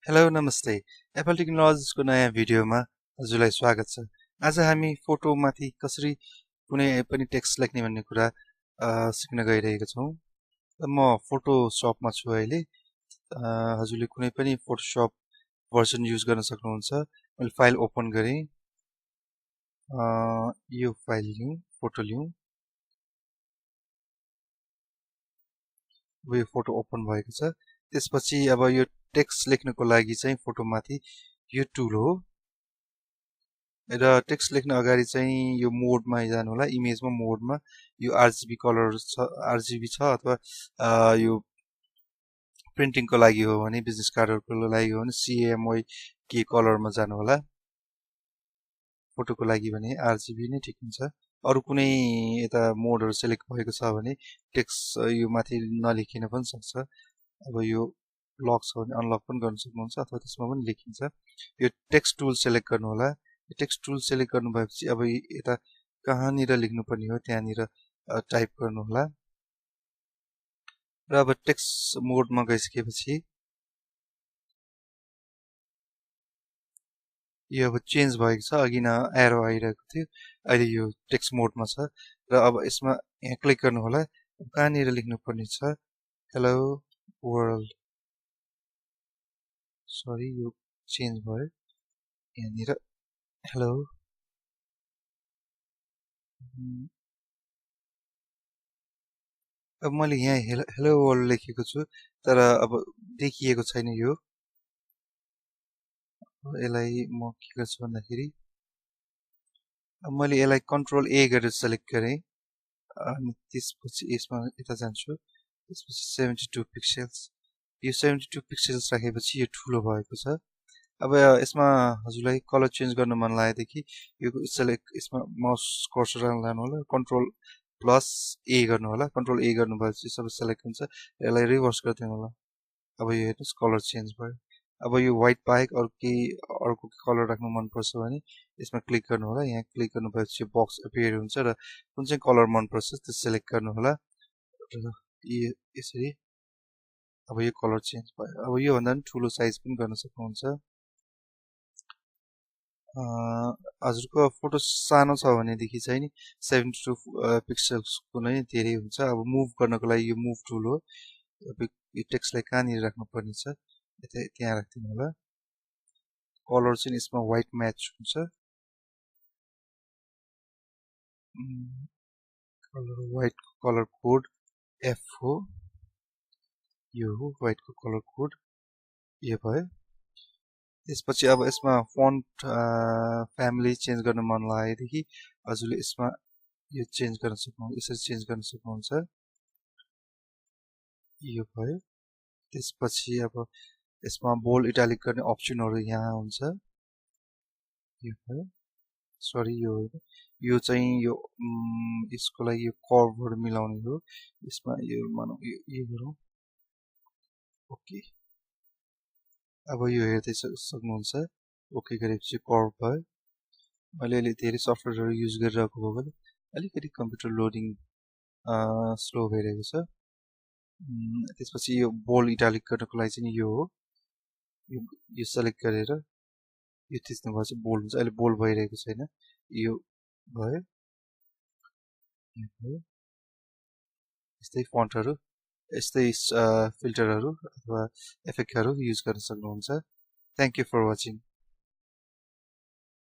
Hello नमस्ते Apple टेक्नोलोजिजको नयाँ भिडियोमा हजुरलाई स्वागत छ। आज हामी फोटोमाथि कसरी कुनै पनि टेक्स्ट लेख्ने भन्ने कुरा सिक्न गइरहेका छौं। म फोटोशपमा छु अहिले। हजुरले कुनै पनि फोटोशप भर्जन युज गर्न सक्नुहुन्छ। मैले फाइल ओपन गरे, यो फाइल लिउँ, फोटो लिउँ। यो फोटो ओपन भएको छ। त्यसपछि अब यो टेक्स्ट लेख्नको लागि चाहिँ फोटोमाथि यो टुल हो र टेक्स्ट लेख्न अगाडि चाहिँ यो मोडमा जानु होला, इमेजमा मोडमा। यो आरजीबी कलर छ, आरजीबी छ, अथवा यो प्रिन्टिङको लागि हो भने, बिजनेस कार्डहरुको लागि हो भने CMY के कलरमा जानु होला। फोटोको लागि भने आरजीबी नै ठिक हुन्छ। अरु कुनै यता मोडहरु सिलेक्ट भएको छ भने टेक्स्ट यो माथि नलेखिन पनि सक्छ। अब यो लक छ भने अनलक पनि गर्न सक्नुहुन्छ, अथवा त्यसमा पनि लेखिन्छ। यो टेक्स्ट टुल सिलेक्ट गर्नु होला। टेक्स्ट टुल सिलेक्ट गर्नु भएपछि अब यता कहाँनिर लेख्नुपर्ने हो त्यहाँनिर टाइप गर्नु होला। र अब टेक्स्ट मोडमा गइसकेपछि यो अब चेन्ज भएको छ। अघि न एरो आइरहेको थियो, अहिले यो टेक्स्ट मोडमा छ। र अब यसमा यहाँ क्लिक गर्नु होला। कहाँनिर लेख्नुपर्ने छ, हेलो वर्ल्ड। सरी, यो चेन्ज भयो। यहाँनिर हेलो, अब मैले यहाँ हेलो वर्ल्ड लेखेको छु, तर अब देखिएको छैन यो। यसलाई म के गर्छु भन्दाखेरि अब मैले यसलाई कन्ट्रोल A गरेर सेलेक्ट गरेँ, अनि त्यसपछि यसमा यता जान्छु। त्यसपछि 72 पिक्सेल्स, यो 72 पिक्सेल्स राखेपछि यो ठुलो भएको छ। अब यसमा हजुरलाई कलर चेन्ज गर्न मन लागेदेखि यो सेलेक्ट, यसमा माउस कर्सर लानु होला, कन्ट्रोल प्लस A गर्नु होला। कन्ट्रोल A गर्नु भएपछि सबै सेलेक्ट हुन्छ। यसलाई रिभर्स गरिदिनु होला। अब यो हेर्नुस्, कलर चेन्ज भयो। अब यो व्हाइट बाहेक अर्को कलर राख्नु मन पर्छ भने यसमा क्लिक गर्नु होला। यहाँ क्लिक गर्नु भएपछि यो बक्स अपियर हुन्छ र कुन चाहिँ कलर मन पर्छ त्यो सिलेक्ट गर्नु होला। यसरी अब यो कलर चेन्ज भयो। अब यो भन्दा पनि ठुलो साइज पनि गर्न सक्नुहुन्छ। हजुरको फोटो सानो छ भनेदेखि चाहिँ नि 72 पिक्सेल्सको नै धेरै हुन्छ। अब मुभ गर्नको लागि यो मुभ टुल हो। यो टेक्स्टलाई कहाँनिर राख्नु पर्ने छ त्यहाँ राख्दिनु होला। कलर चाहिँ यसमा व्हाइट म्याच हुन्छ। कलर व्हाइटको कलर कोड F हो। यो हो व्हाइटको कलर कोड, यो भयो। त्यसपछि अब यसमा फन्ट फ्यामिली चेन्ज गर्न मन लागेदेखि हजुरले यसमा यो चेन्ज गर्न सक्नुहुन्छ, यसरी चेन्ज गर्न सक्नुहुन्छ। यो भयो। त्यसपछि अब यसमा बोल्ड इटालिक गर्ने अप्सनहरु यहाँ हुन्छ। यो भयो। सरी, यो चाहिँ यो यसको लागि यो कर्भहरु मिलाउने हो। यसमा यो मानौ यो गरौँ, ओके। अब यो हेर्दै सक्नुहुन्छ। ओके गरेपछि कर्भ भयो। मैले अहिले धेरै सफ्टवेयरहरु युज गरिरहेको भएकोले अलिकति कम्प्युटर लोडिङ स्लो भइरहेको छ। त्यसपछि यो बोल्ड इटालिक गर्नको लागि चाहिँ यो हो। यो सेलेक्ट गरेर यो थिच्नु भएपछि बोल्ड हुन्छ। अहिले बोल्ड भइरहेको छैन। यो भयो। यस्तै फन्टहरु, यस्तै फिल्टरहरु अथवा इफेक्टहरु युज गर्न सक्नुहुन्छ। Thank you for watching.